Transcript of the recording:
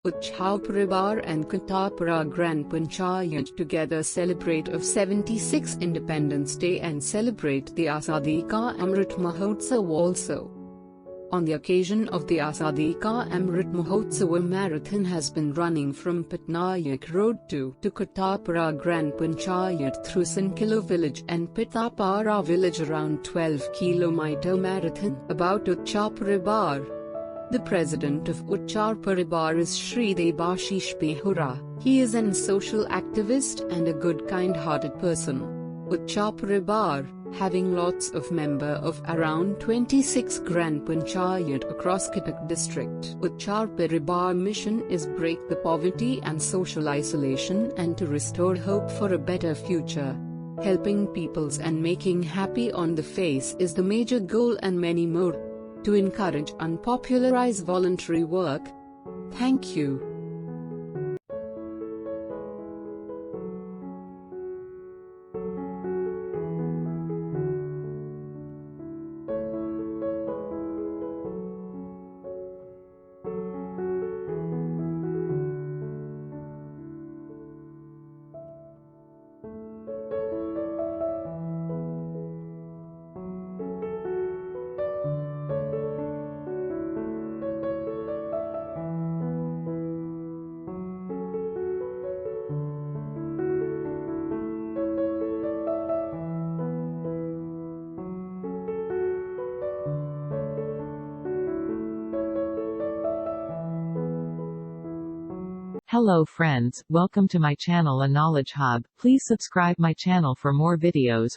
Utsav Paribar and Kotterpad Grand Panchayat together celebrate of 76 Independence Day and celebrate the Azadi Ka Amrit Mahotsav also. On the occasion of the Azadi Ka Amrit Mahotsav, a marathon has been running from Patnaik Road to Kotterpad Grand Panchayat through Sankilo village and Pitapara village, around 12-kilometer marathon about Utsav Paribar. The president of Utsav Paribar is Shri Debashish Behura. He is an social activist and a good kind-hearted person. Utsav Paribar, having lots of member of around 26 Grand Panchayat across Cuttack district. Utsav Paribar mission is break the poverty and social isolation and to restore hope for a better future. Helping peoples and making happy on the face is the major goal, and many more. To encourage and popularize voluntary work. Thank you. Hello friends, welcome to my channel A Knowledge Hub. Please subscribe my channel for more videos.